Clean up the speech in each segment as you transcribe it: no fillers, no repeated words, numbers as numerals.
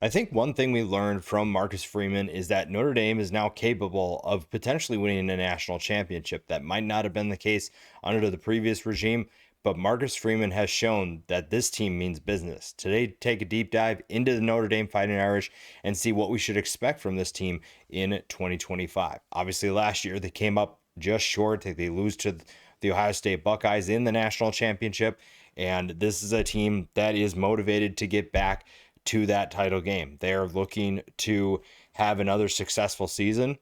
I think one thing we learned from Marcus Freeman is that Notre Dame is now capable of potentially winning a national championship. That might not have been the case under the previous regime, but Marcus Freeman has shown that this team means business. Today, take a deep dive into the Notre Dame Fighting Irish and see what we should expect from this team in 2025. Obviously, last year they came up just short. They lose to the Ohio State Buckeyes in the national championship, and this is a team that is motivated to get back to that title game. They are looking to have another successful season.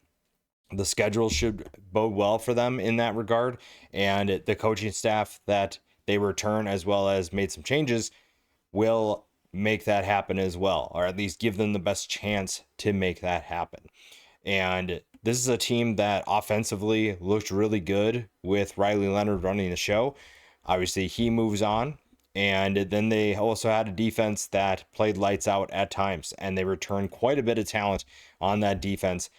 The schedule should bode well for them in that regard, and the coaching staff that they return, as well as made some changes, will make that happen as well, or at least give them the best chance to make that happen. And this is a team that offensively looked really good with Riley Leonard running the show. Obviously, he moves on. And then they also had a defense that played lights out at times, and they returned quite a bit of talent on that defense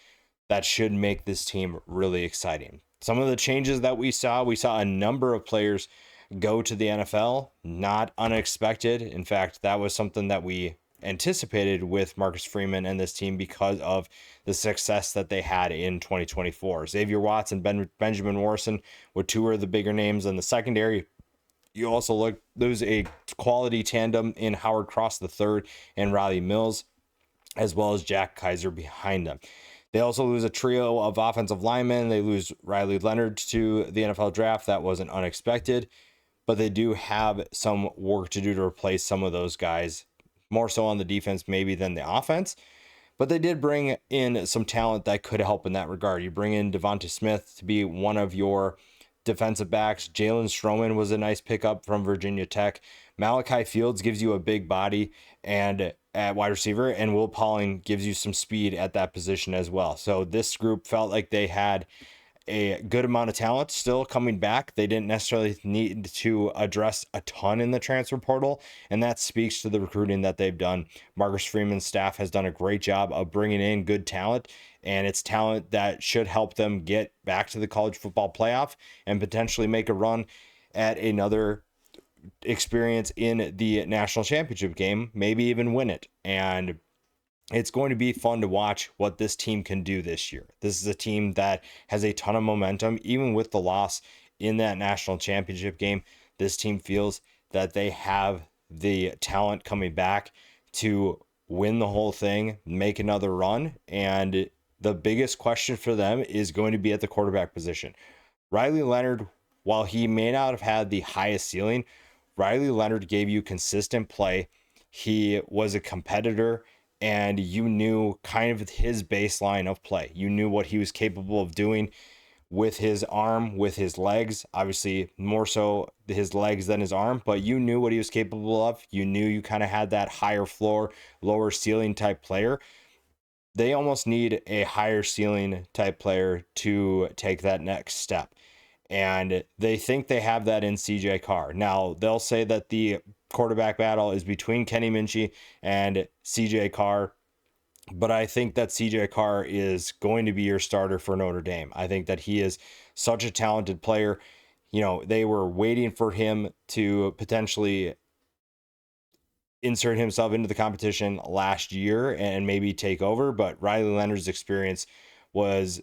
that should make this team really exciting. Some of the changes that we saw a number of players go to the NFL, not unexpected. In fact, that was something that we anticipated with Marcus Freeman and this team because of the success that they had in 2024. Xavier Watts and Benjamin Morrison were two of the bigger names in the secondary. You also lose a quality tandem in Howard Cross III and Riley Mills, as well as Jack Kaiser behind them. They also lose a trio of offensive linemen. They lose Riley Leonard to the NFL draft. That wasn't unexpected, but they do have some work to do to replace some of those guys, more so on the defense maybe than the offense. But they did bring in some talent that could help in that regard. You bring in Devonta Smith to be one of your defensive backs. Jalen Stroman was a nice pickup from Virginia Tech. Malachi Fields gives you a big body and at wide receiver, and Will Pauling gives you some speed at that position as well. So this group felt like they had a good amount of talent still coming back. They didn't necessarily need to address a ton in the transfer portal, and that speaks to the recruiting that they've done. Marcus Freeman's staff has done a great job of bringing in good talent, and it's talent that should help them get back to the college football playoff and potentially make a run at another experience in the national championship game, maybe even win it. And it's going to be fun to watch what this team can do this year. This is a team that has a ton of momentum, even with the loss in that national championship game. This team feels that they have the talent coming back to win the whole thing, make another run. And the biggest question for them is going to be at the quarterback position. Riley Leonard, while he may not have had the highest ceiling, Riley Leonard gave you consistent play. He was a competitor, and you knew kind of his baseline of play. You knew what he was capable of doing with his arm, with his legs, obviously more so his legs than his arm, but you knew what he was capable of. You knew you kind of had that higher floor, lower ceiling type player. They almost need a higher ceiling type player to take that next step. And they think they have that in CJ Carr. Now, they'll say that the quarterback battle is between Kenny Minchey and CJ Carr, but I think that CJ Carr is going to be your starter for Notre Dame. I think that he is such a talented player. You know, they were waiting for him to potentially insert himself into the competition last year and maybe take over, but Riley Leonard's experience was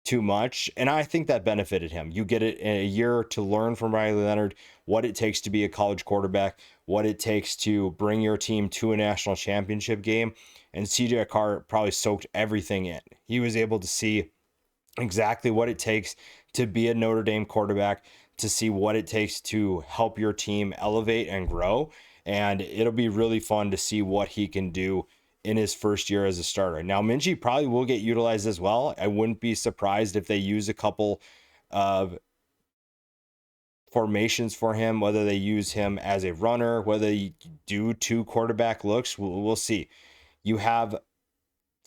too much, and I think that benefited him. You get it in a year to learn from Riley Leonard what it takes to be a college quarterback, what it takes to bring your team to a national championship game, and CJ Carr probably soaked everything in. He was able to see exactly what it takes to be a Notre Dame quarterback, to see what it takes to help your team elevate and grow, and it'll be really fun to see what he can do in his first year as a starter. Now, Minchie probably will get utilized as well. I wouldn't be surprised if they use a couple of formations for him, whether they use him as a runner, whether they do two quarterback looks. We'll see. You have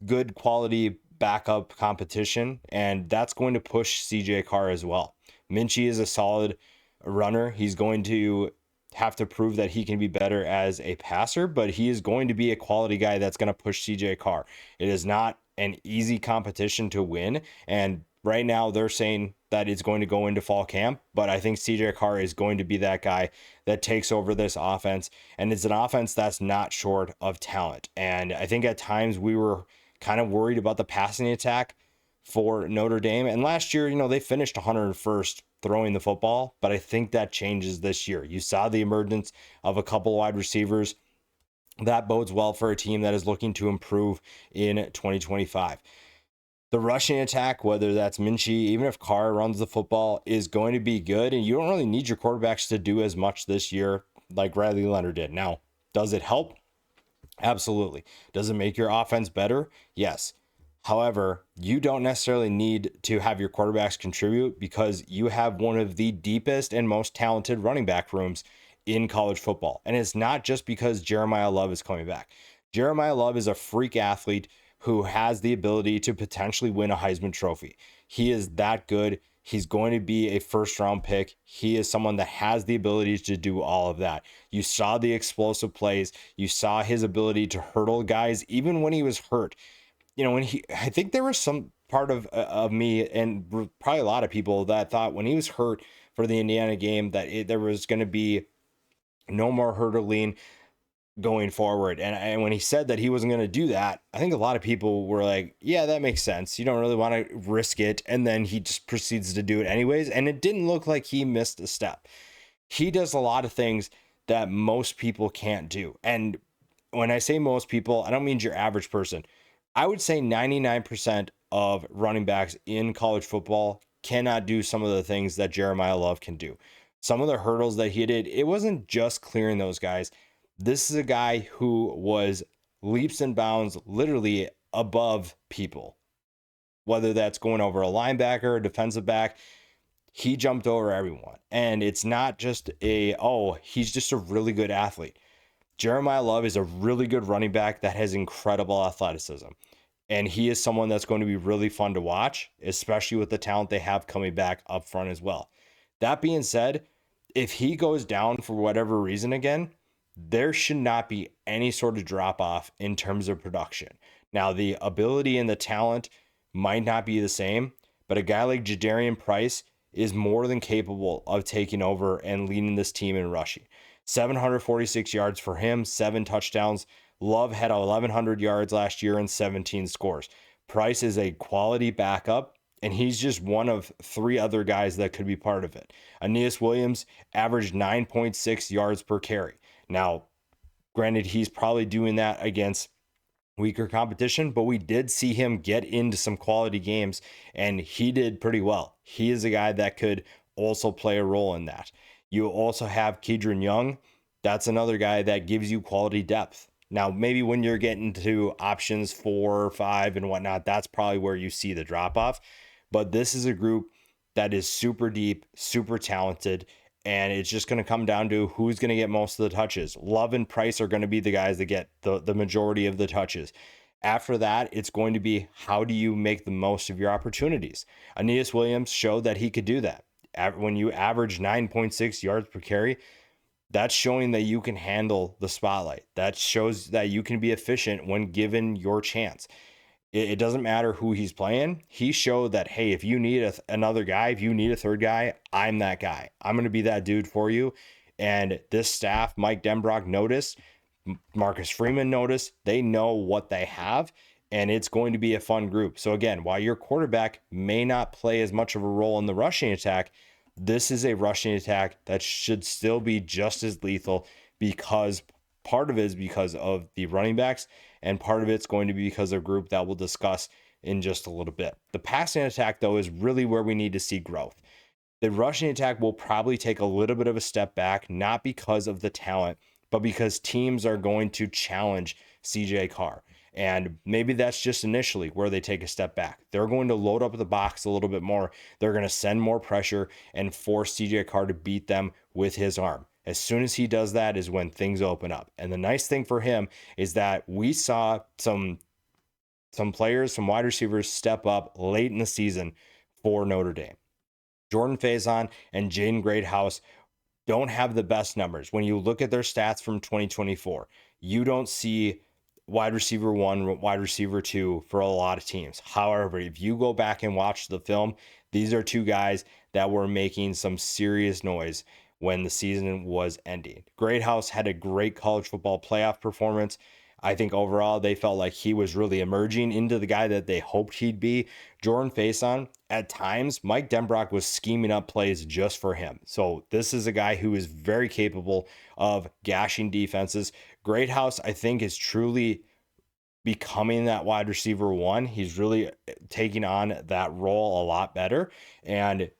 good quality backup competition, and that's going to push CJ Carr as well. Minchie is a solid runner. He's going to have to prove that he can be better as a passer, but he is going to be a quality guy that's going to push CJ Carr. It is not an easy competition to win, and Right now, they're saying that it's going to go into fall camp, but I think CJ Carr is going to be that guy that takes over this offense. And it's an offense that's not short of talent. And I think at times we were kind of worried about the passing attack for Notre Dame. And last year, they finished 101st throwing the football, but I think that changes this year. You saw the emergence of a couple wide receivers. That bodes well for a team that is looking to improve in 2025. The rushing attack, whether that's Minchie, even if Carr runs the football, is going to be good. And you don't really need your quarterbacks to do as much this year like Riley Leonard did. Now, does it help? Absolutely. Does it make your offense better? Yes. However, you don't necessarily need to have your quarterbacks contribute because you have one of the deepest and most talented running back rooms in college football. And it's not just because Jeremiah Love is coming back. Jeremiah Love is a freak athlete who has the ability to potentially win a Heisman Trophy. He is that good. He's going to be a first round pick. He is someone that has the ability to do all of that. You saw the explosive plays. You saw his ability to hurdle guys even when he was hurt. I think there was some part of me and probably a lot of people that thought when he was hurt for the Indiana game that there was going to be no more hurdling going forward. And when he said that he wasn't going to do that, I think a lot of people were like, yeah, that makes sense. You don't really want to risk it. And then he just proceeds to do it anyways. And it didn't look like he missed a step. He does a lot of things that most people can't do. And when I say most people, I don't mean your average person. I would say 99% of running backs in college football cannot do some of the things that Jeremiah Love can do. Some of the hurdles that he did, it wasn't just clearing those guys. This is a guy who was leaps and bounds literally above people, whether that's going over a linebacker, a defensive back. He jumped over everyone. And it's not just he's just a really good athlete. Jeremiah Love is a really good running back that has incredible athleticism. And he is someone that's going to be really fun to watch, especially with the talent they have coming back up front as well. That being said, if he goes down for whatever reason again, there should not be any sort of drop off in terms of production. Now, the ability and the talent might not be the same, but a guy like Jadarian Price is more than capable of taking over and leading this team in rushing. 746 yards for him, 7 touchdowns. Love had 1,100 yards last year and 17 scores. Price is a quality backup, and he's just one of 3 other guys that could be part of it. Aeneas Williams averaged 9.6 yards per carry. Now, granted, he's probably doing that against weaker competition, but we did see him get into some quality games, and he did pretty well. He is a guy that could also play a role in that. You also have Kedron Young. That's another guy that gives you quality depth. Now, maybe when you're getting to options 4 or 5 and whatnot, that's probably where you see the drop off. But this is a group that is super deep, super talented, and it's just going to come down to who's going to get most of the touches. Love and Price are going to be the guys that get the majority of the touches. After that, it's going to be how do you make the most of your opportunities? Aeneas Williams showed that he could do that. When you average 9.6 yards per carry, that's showing that you can handle the spotlight. That shows that you can be efficient when given your chance. It doesn't matter who he's playing. He showed that, hey, if you need another guy, if you need a third guy, I'm that guy. I'm going to be that dude for you. And this staff, Mike Denbrock noticed, Marcus Freeman noticed, they know what they have, and it's going to be a fun group. So again, while your quarterback may not play as much of a role in the rushing attack, this is a rushing attack that should still be just as lethal because part of it is because of the running backs, and part of it's going to be because of a group that we'll discuss in just a little bit. The passing attack, though, is really where we need to see growth. The rushing attack will probably take a little bit of a step back, not because of the talent, but because teams are going to challenge CJ Carr. And maybe that's just initially where they take a step back. They're going to load up the box a little bit more. They're going to send more pressure and force CJ Carr to beat them with his arm. As soon as he does that is when things open up. And the nice thing for him is that we saw some players, some wide receivers step up late in the season for Notre Dame. Jordan Faison and Jaden Greathouse don't have the best numbers. When you look at their stats from 2024, you don't see wide receiver one, wide receiver two for a lot of teams. However, if you go back and watch the film, these are two guys that were making some serious noise when the season was ending. Greathouse had a great college football playoff performance. I think overall they felt like he was really emerging into the guy that they hoped he'd be. Jordan Faison, at times, Mike Denbrock was scheming up plays just for him. So this is a guy who is very capable of gashing defenses. Greathouse, I think, is truly becoming that wide receiver one. He's really taking on that role a lot better. And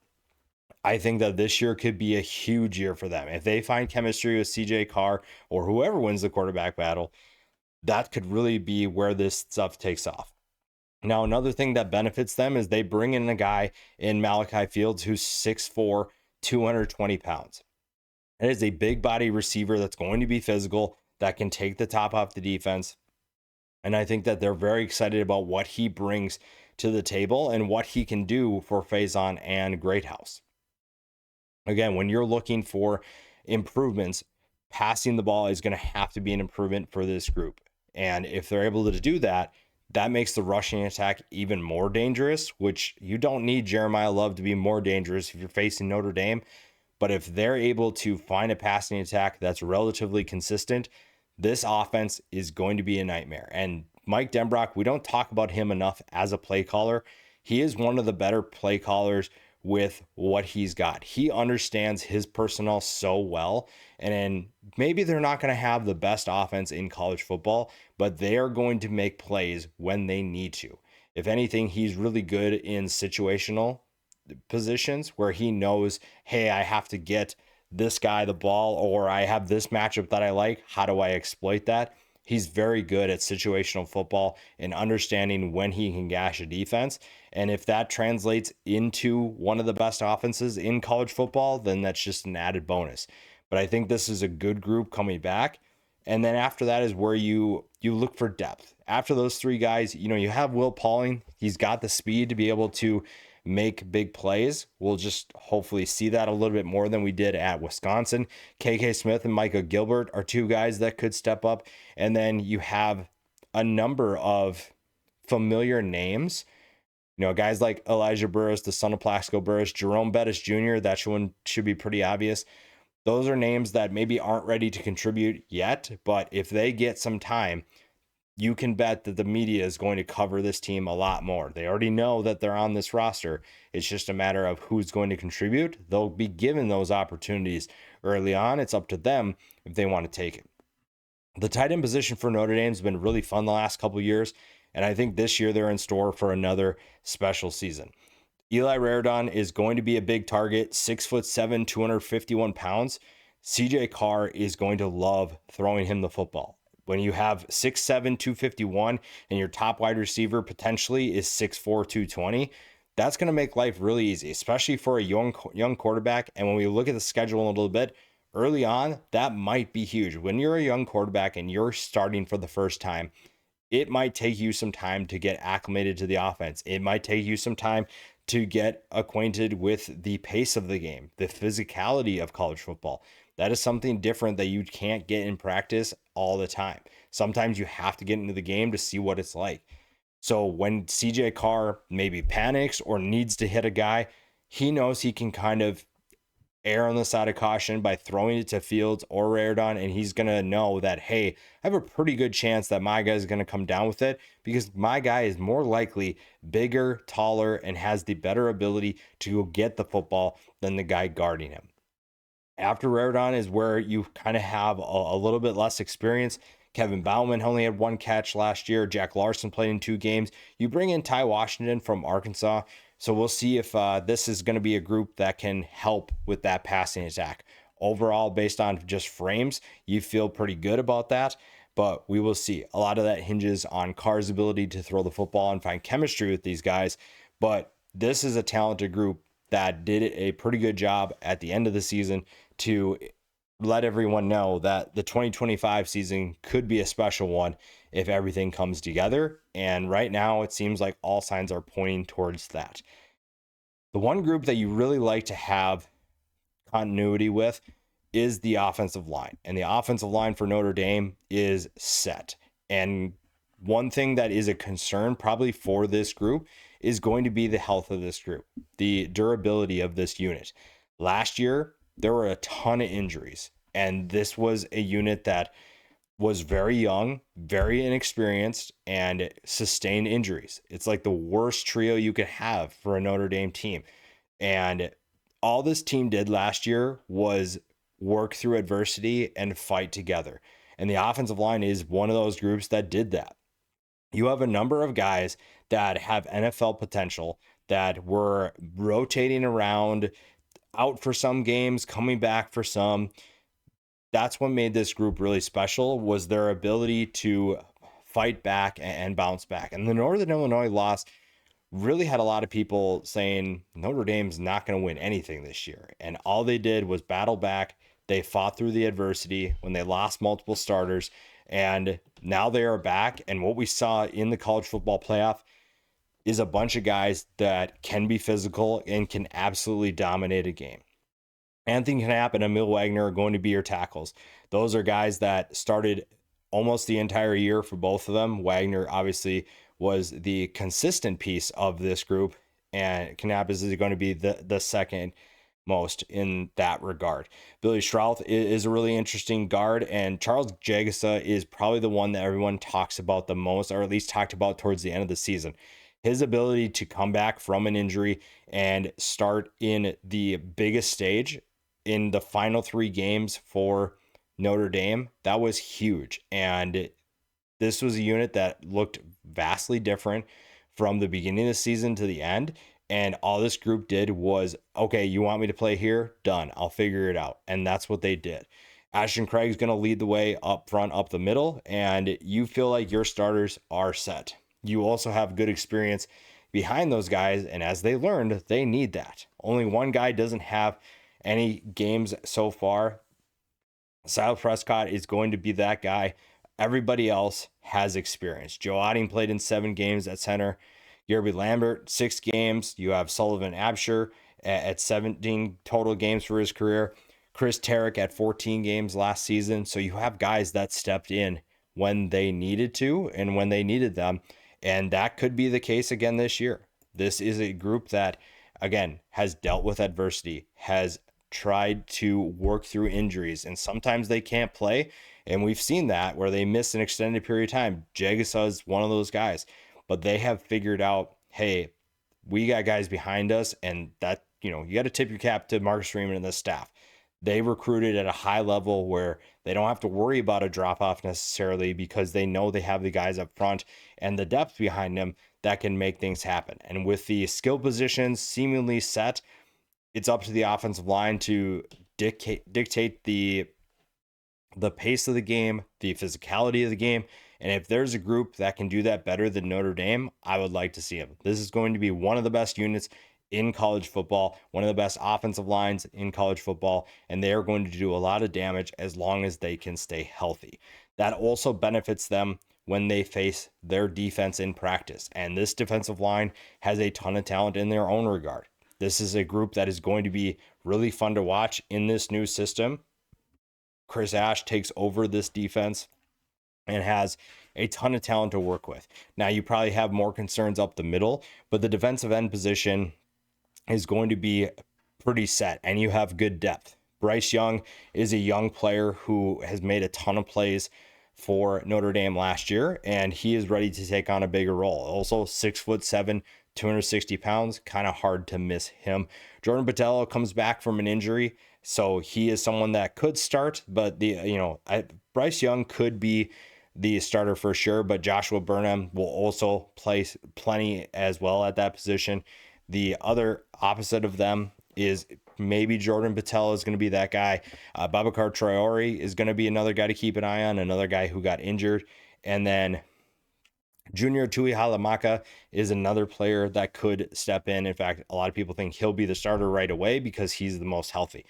I think that this year could be a huge year for them. If they find chemistry with CJ Carr or whoever wins the quarterback battle, that could really be where this stuff takes off. Now, another thing that benefits them is they bring in a guy in Malachi Fields who's 6'4", 220 pounds. It is a big body receiver that's going to be physical, that can take the top off the defense. And I think that they're very excited about what he brings to the table and what he can do for Faison and Greathouse. Again, when you're looking for improvements, passing the ball is going to have to be an improvement for this group. And if they're able to do that, that makes the rushing attack even more dangerous, which you don't need Jeremiah Love to be more dangerous if you're facing Notre Dame. But if they're able to find a passing attack that's relatively consistent, this offense is going to be a nightmare. And Mike Denbrock, we don't talk about him enough as a play caller. He is one of the better play callers with what he's got. He understands his personnel so well. And maybe they're not going to have the best offense in college football, but they are going to make plays when they need to. If anything, he's really good in situational positions where he knows, hey, I have to get this guy the ball, or I have this matchup that I like. How do I exploit that? He's very good at situational football and understanding when he can gash a defense. And if that translates into one of the best offenses in college football, then that's just an added bonus. But I think this is a good group coming back. And then after that is where you look for depth. After those three guys, you have Will Pauling. He's got the speed to be able to make big plays. We'll just hopefully see that a little bit more than we did at Wisconsin. KK Smith and Micah Gilbert are two guys that could step up. And then you have a number of familiar names. Guys like Elijah Burris, the son of Plaxico Burris, Jerome Bettis Jr., that one should be pretty obvious. Those are names that maybe aren't ready to contribute yet, but if they get some time, you can bet that the media is going to cover this team a lot more. They already know that they're on this roster. It's just a matter of who's going to contribute. They'll be given those opportunities early on. It's up to them if they want to take it. The tight end position for Notre Dame has been really fun the last couple of years, and I think this year they're in store for another special season. Eli Raridon is going to be a big target, 6'7", 251 pounds. CJ Carr is going to love throwing him the football. When you have 6'7", 251, and your top wide receiver potentially is 6'4", 220, that's going to make life really easy, especially for a young quarterback. And when we look at the schedule a little bit, early on, that might be huge. When you're a young quarterback and you're starting for the first time, it might take you some time to get acclimated to the offense. It might take you some time to get acquainted with the pace of the game, the physicality of college football. That is something different that you can't get in practice all the time. Sometimes you have to get into the game to see what it's like. So when CJ Carr maybe panics or needs to hit a guy, he knows he can kind of err on the side of caution by throwing it to Fields or Raridon, and he's going to know that, hey, I have a pretty good chance that my guy is going to come down with it because my guy is more likely bigger, taller, and has the better ability to get the football than the guy guarding him. After Raridon is where you kind of have a little bit less experience. Kevin Bauman only had one catch last year. Jack Larson played in 2 games. You bring in Ty Washington from Arkansas. So we'll see if this is going to be a group that can help with that passing attack. Overall, based on just frames, you feel pretty good about that. But we will see. A lot of that hinges on Carr's ability to throw the football and find chemistry with these guys. But this is a talented group that did a pretty good job at the end of the season to let everyone know that the 2025 season could be a special one if everything comes together. And right now, it seems like all signs are pointing towards that. The one group that you really like to have continuity with is the offensive line. And the offensive line for Notre Dame is set. And one thing that is a concern probably for this group is going to be the health of this group, the durability of this unit. Last year, there were a ton of injuries, and this was a unit that was very young, very inexperienced, and sustained injuries. It's like the worst trio you could have for a Notre Dame team. And all this team did last year was work through adversity and fight together. And the offensive line is one of those groups that did that. You have a number of guys that have NFL potential that were rotating around, out for some games, coming back for some. That's what made this group really special, was their ability to fight back and bounce back. And the Northern Illinois loss really had a lot of people saying Notre Dame's not going to win anything this year. And all they did was battle back. They fought through the adversity when they lost multiple starters. And now they are back. And what we saw in the college football playoff is a bunch of guys that can be physical and can absolutely dominate a game. Anything can happen. Emil Wagner are going to be your tackles. Those are guys that started almost the entire year for both of them. Wagner obviously was the consistent piece of this group, and Kanapis is going to be the second most in that regard. Billy Strouth is a really interesting guard, and Charles Jagasa is probably the one that everyone talks about the most, or at least talked about towards the end of the season. His ability to come back from an injury and start in the biggest stage in the final 3 games for Notre Dame, that was huge. And this was a unit that looked vastly different from the beginning of the season to the end. And all this group did was, okay, you want me to play here? Done. I'll figure it out. And that's what they did. Ashton Craig's going to lead the way up front, up the middle, and you feel like your starters are set. You also have good experience behind those guys, and as they learned, they need that. Only one guy doesn't have any games so far. Silas Prescott is going to be that guy. Everybody else has experience. Joe Otting played in 7 games at center. Yerby Lambert, 6 games. You have Sullivan Absher at 17 total games for his career. Chris Tarrick at 14 games last season. So you have guys that stepped in when they needed to and when they needed them. And that could be the case again this year. This is a group that, again, has dealt with adversity, has tried to work through injuries, and sometimes they can't play. And we've seen that where they miss an extended period of time. Jagasa is one of those guys, but they have figured out, hey, we got guys behind us, and that, you got to tip your cap to Marcus Freeman and the staff. They recruited at a high level where they don't have to worry about a drop off necessarily, because they know they have the guys up front and the depth behind them that can make things happen. And with the skill positions seemingly set, it's up to the offensive line to dictate the pace of the game, the physicality of the game. And if there's a group that can do that better than Notre Dame, I would like to see them. This is going to be one of the best units in college football, one of the best offensive lines in college football, and they are going to do a lot of damage as long as they can stay healthy. That also benefits them when they face their defense in practice. And this defensive line has a ton of talent in their own regard. This is a group that is going to be really fun to watch in this new system. Chris Ash takes over this defense and has a ton of talent to work with. Now, you probably have more concerns up the middle, but the defensive end position is going to be pretty set, and you have good depth. Bryce Young is a young player who has made a ton of plays for Notre Dame last year, and he is ready to take on a bigger role. Also, 6'7", 260 pounds, kind of hard to miss him. Jordan Botelho comes back from an injury, so he is someone that could start, but Bryce Young could be the starter for sure, but Joshua Burnham will also play plenty as well at that position. The other opposite of them is maybe Jordan Botelho is going to be that guy. Babacar Traore is going to be another guy to keep an eye on, another guy who got injured. And then Junior Tui Halamaka is another player that could step in. In fact, a lot of people think he'll be the starter right away because he's the most healthy.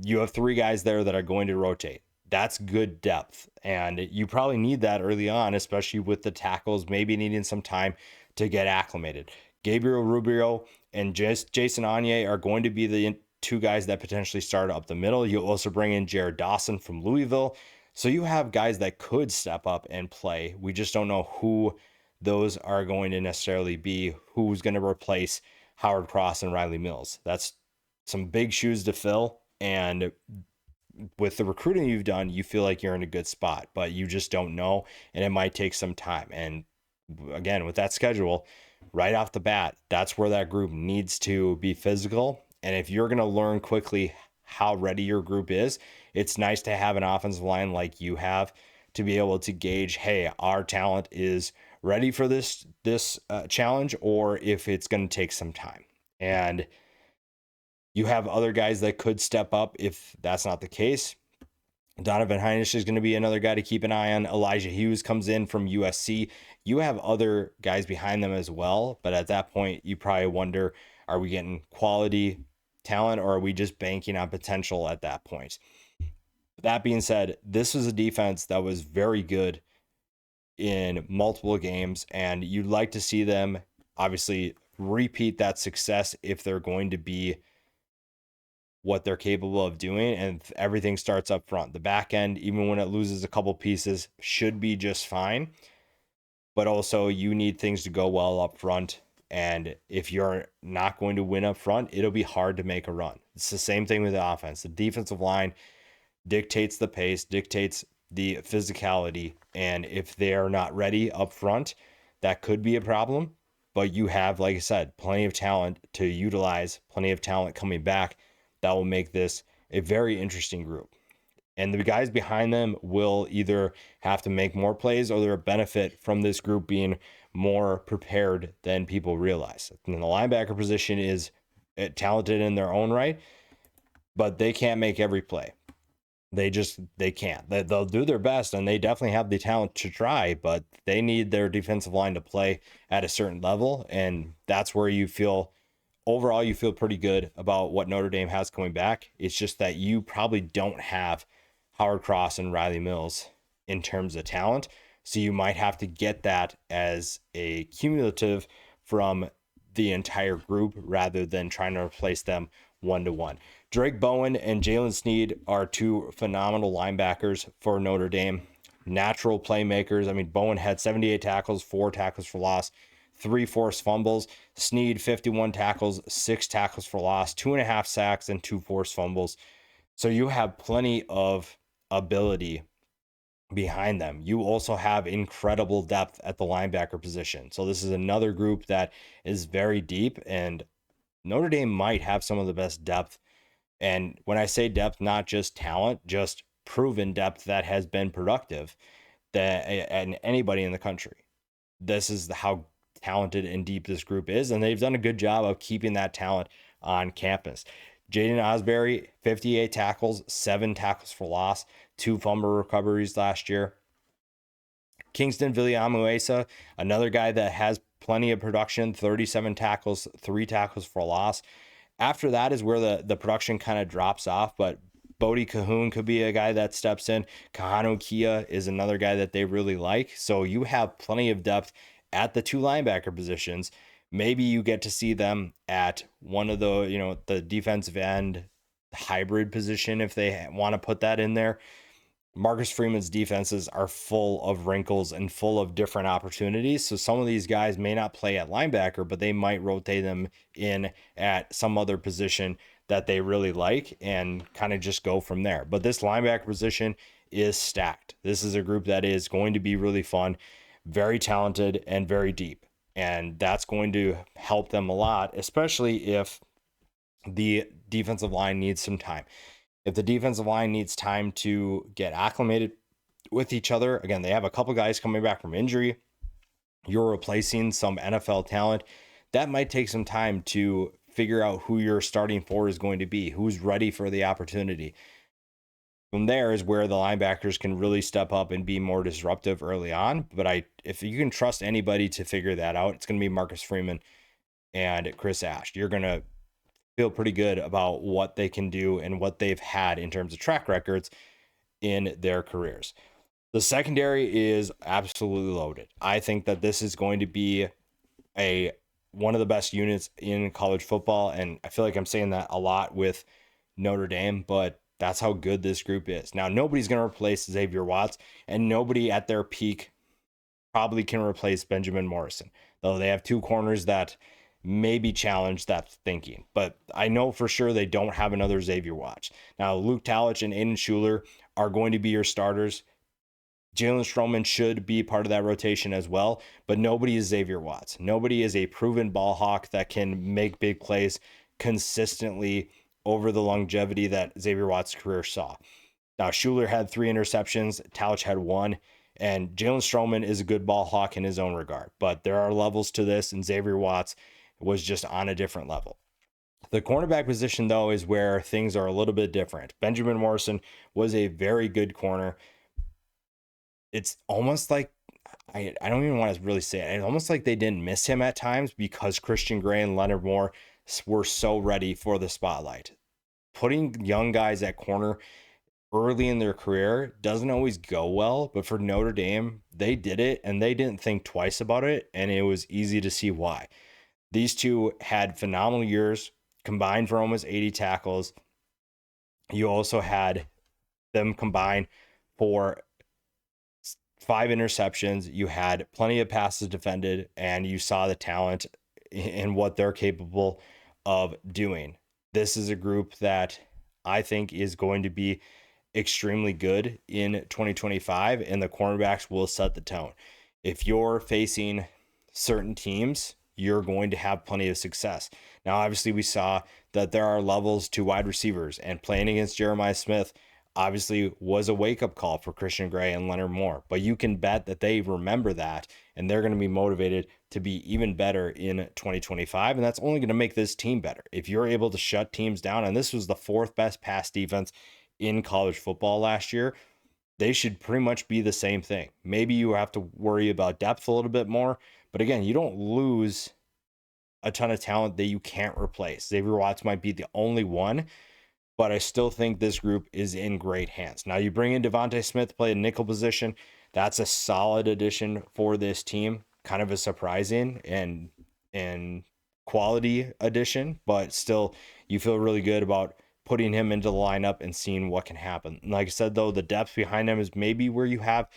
You have 3 guys there that are going to rotate. That's good depth, and you probably need that early on, especially with the tackles maybe needing some time to get acclimated. Gabriel Rubio and Jason Anye are going to be the 2 guys that potentially start up the middle. You'll also bring in Jared Dawson from Louisville. So you have guys that could step up and play. We just don't know who those are going to necessarily be, who's going to replace Howard Cross and Riley Mills. That's some big shoes to fill. And with the recruiting you've done, you feel like you're in a good spot, but you just don't know. And it might take some time. And again, with that schedule, right off the bat, that's where that group needs to be physical. And if you're going to learn quickly how ready your group is, it's nice to have an offensive line like you have to be able to gauge, hey, our talent is ready for this challenge, or if it's going to take some time. And you have other guys that could step up if that's not the case. Donovan Heinisch is going to be another guy to keep an eye on. Elijah Hughes comes in from USC. You have other guys behind them as well, but at that point, you probably wonder, are we getting quality talent or are we just banking on potential at that point? That being said, this was a defense that was very good in multiple games, and you'd like to see them obviously repeat that success if they're going to be what they're capable of doing, and everything starts up front. The back end, even when it loses a couple pieces, should be just fine. But also, you need things to go well up front. And if you're not going to win up front, it'll be hard to make a run. It's the same thing with the offense. The defensive line dictates the pace, dictates the physicality. And if they're not ready up front, that could be a problem. But you have, like I said, plenty of talent to utilize, plenty of talent coming back that will make this a very interesting group. And the guys behind them will either have to make more plays or they'll benefit from this group being more prepared than people realize. And the linebacker position is talented in their own right, but they can't make every play. They can't. They'll do their best, and they definitely have the talent to try, but they need their defensive line to play at a certain level, and that's where you feel overall, you feel pretty good about what Notre Dame has coming back. It's just that you probably don't have Howard Cross and Riley Mills in terms of talent. So you might have to get that as a cumulative from the entire group rather than trying to replace them one-to-one. Drake Bowen and Jalen Sneed are two phenomenal linebackers for Notre Dame. Natural playmakers. I mean, Bowen had 78 tackles, 4 tackles for loss, 3 forced fumbles. Sneed, 51 tackles, 6 tackles for loss, 2.5 sacks, and 2 forced fumbles. So you have plenty of ability behind them. You also have incredible depth at the linebacker position. So this is another group that is very deep, and Notre Dame might have some of the best depth. And when I say depth, not just talent, just proven depth that has been productive and anybody in the country. This is how talented and deep this group is, and they've done a good job of keeping that talent on campus. Jaden Osbury, 58 tackles, 7 tackles for loss, 2 fumble recoveries last year. Kingston Viliamuesa, another guy that has plenty of production, 37 tackles, 3 tackles for loss. After that is where the production kind of drops off, but Bodie Cahoon could be a guy that steps in. Kahanu Kia is another guy that they really like. So you have plenty of depth at the 2 linebacker positions. Maybe you get to see them at one of the defensive end hybrid position if they want to put that in there. Marcus Freeman's defenses are full of wrinkles and full of different opportunities. So some of these guys may not play at linebacker, but they might rotate them in at some other position that they really like and kind of just go from there. But this linebacker position is stacked. This is a group that is going to be really fun, very talented, and very deep. And that's going to help them a lot, especially if the defensive line needs some time. If the defensive line needs time to get acclimated with each other, again, they have a couple guys coming back from injury. You're replacing some NFL talent. That might take some time to figure out who your starting 4 is going to be, who's ready for the opportunity. From there is where the linebackers can really step up and be more disruptive early on. But if you can trust anybody to figure that out, it's going to be Marcus Freeman and Chris Ash. You're going to feel pretty good about what they can do and what they've had in terms of track records in their careers. The secondary is absolutely loaded. I think that this is going to be one of the best units in college football, and I feel like I'm saying that a lot with Notre Dame, but That's how good this group is. Now, nobody's going to replace Xavier Watts, and nobody at their peak probably can replace Benjamin Morrison, though they have two corners that maybe challenge that thinking. But I know for sure they don't have another Xavier Watts. Now, Luke Talich and Aiden Schuler are going to be your starters. Jalen Stroman should be part of that rotation as well, but nobody is Xavier Watts. Nobody is a proven ball hawk that can make big plays consistently over the longevity that Xavier Watts' career saw. Now, Schuler had 3 interceptions, Talich had 1, and Jalen Stroman is a good ball hawk in his own regard. But there are levels to this, and Xavier Watts was just on a different level. The cornerback position, though, is where things are a little bit different. Benjamin Morrison was a very good corner. It's almost like, I don't even want to really say it. It's almost like they didn't miss him at times because Christian Gray and Leonard Moore were so ready for the spotlight. Putting young guys at corner early in their career doesn't always go well, but for Notre Dame, they did it and they didn't think twice about it, and it was easy to see why. These two had phenomenal years, combined for almost 80 tackles. You also had them combined for 5 interceptions. You had plenty of passes defended, and you saw the talent in what they're capable of doing. This is a group that I think is going to be extremely good in 2025, and the cornerbacks will set the tone. If you're facing certain teams, you're going to have plenty of success. Now, obviously, we saw that there are levels to wide receivers, and playing against Jeremiah Smith obviously was a wake-up call for Christian Gray and Leonard Moore, but you can bet that they remember that, and they're going to be motivated to be even better in 2025, and that's only going to make this team better. If you're able to shut teams down, and this was the 4th best pass defense in college football last year, they should pretty much be the same thing. Maybe you have to worry about depth a little bit more, but again, you don't lose a ton of talent that you can't replace. Xavier Watts might be the only one, but I still think this group is in great hands. Now, you bring in Devontae Smith to play a nickel position. That's a solid addition for this team. Kind of a surprising and quality addition, but still, you feel really good about putting him into the lineup and seeing what can happen. Like I said, though, the depth behind him is maybe where you have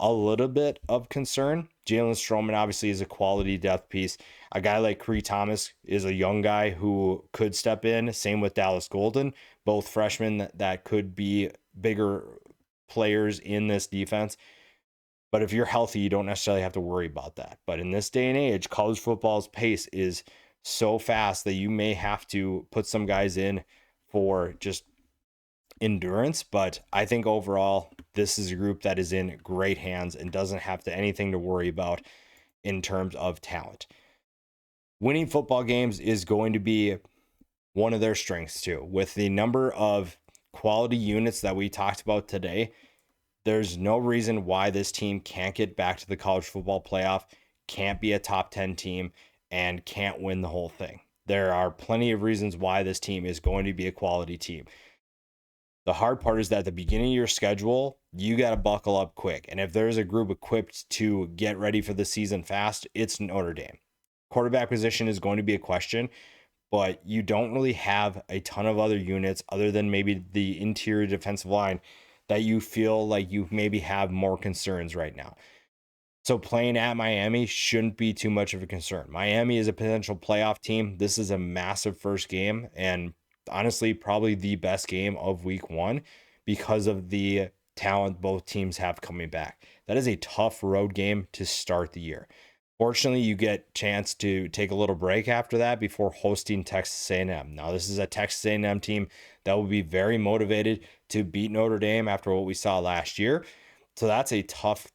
a little bit of concern. Jalen Stroman obviously is a quality depth piece. A guy like Cree Thomas is a young guy who could step in. Same with Dallas Golden, both freshmen that could be bigger players in this defense. But if you're healthy, you don't necessarily have to worry about that. But in this day and age, college football's pace is so fast that you may have to put some guys in for just endurance. But I think overall, this is a group that is in great hands and doesn't have anything to worry about in terms of talent. Winning football games is going to be one of their strengths too. With the number of quality units that we talked about today, there's no reason why this team can't get back to the college football playoff, can't be a top 10 team, and can't win the whole thing. There are plenty of reasons why this team is going to be a quality team. The hard part is that at the beginning of your schedule, you got to buckle up quick. And if there's a group equipped to get ready for the season fast, it's Notre Dame. Quarterback position is going to be a question, but you don't really have a ton of other units other than maybe the interior defensive line that you feel like you maybe have more concerns right now. So playing at Miami shouldn't be too much of a concern. Miami is a potential playoff team. This is a massive first game, and honestly, probably the best game of week 1 because of the talent both teams have coming back. That is a tough road game to start the year. Fortunately, you get a chance to take a little break after that before hosting Texas A&M. Now, this is a Texas A&M team that will be very motivated to beat Notre Dame after what we saw last year. So that's a tough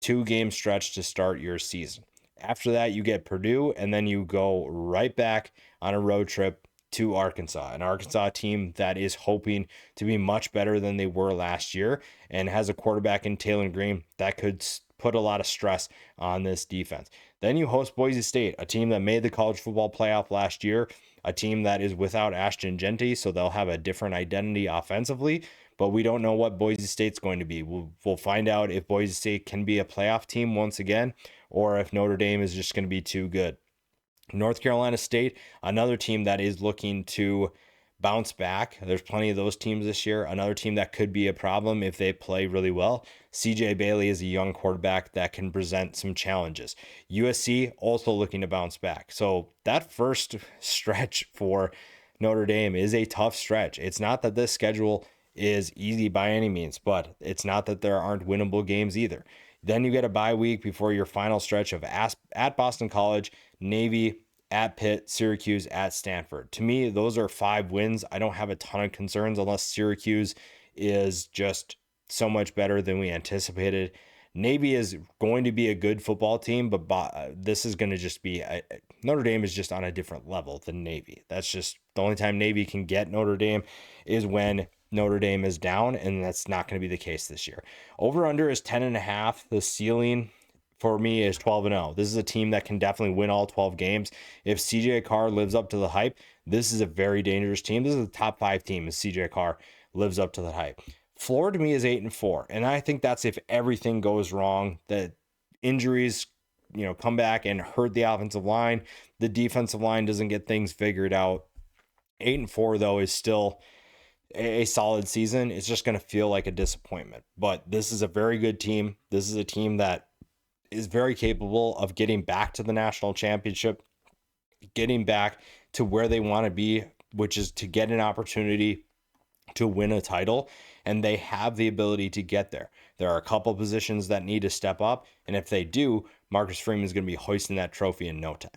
2-game stretch to start your season. After that, you get Purdue, and then you go right back on a road trip to Arkansas, an Arkansas team that is hoping to be much better than they were last year and has a quarterback in Taylor Green that could put a lot of stress on this defense. Then you host Boise State, a team that made the college football playoff last year, a team that is without Ashton Genty, so they'll have a different identity offensively, but we don't know what Boise State's going to be. We'll find out if Boise State can be a playoff team once again, or if Notre Dame is just going to be too good. North Carolina State, another team that is looking to bounce back. There's plenty of those teams this year. Another team that could be a problem if they play really well. CJ Bailey is a young quarterback that can present some challenges. USC also looking to bounce back. So that first stretch for Notre Dame is a tough stretch. It's not that this schedule is easy by any means, but it's not that there aren't winnable games either. Then you get a bye week before your final stretch of at Boston College, Navy, at Pitt, Syracuse, at Stanford. To me, those are 5 wins. I don't have a ton of concerns unless Syracuse is just so much better than we anticipated. Navy is going to be a good football team, but this is going to just be Notre Dame is just on a different level than Navy. That's just the only time Navy can get Notre Dame is when Notre Dame is down, and that's not going to be the case this year. Over under is 10.5. The ceiling for me is 12-0. This is a team that can definitely win all 12 games. If CJ Carr lives up to the hype, this is a very dangerous team. This is a top 5 team if CJ Carr lives up to the hype. Floor to me is 8-4. And I think that's if everything goes wrong, that injuries, come back and hurt the offensive line. The defensive line doesn't get things figured out. 8-4 though is still a solid season. It's just going to feel like a disappointment. But this is a very good team. This is a team that is very capable of getting back to the national championship, getting back to where they want to be, which is to get an opportunity to win a title. And they have the ability to get there. There are a couple positions that need to step up. And if they do, Marcus Freeman is going to be hoisting that trophy in no time.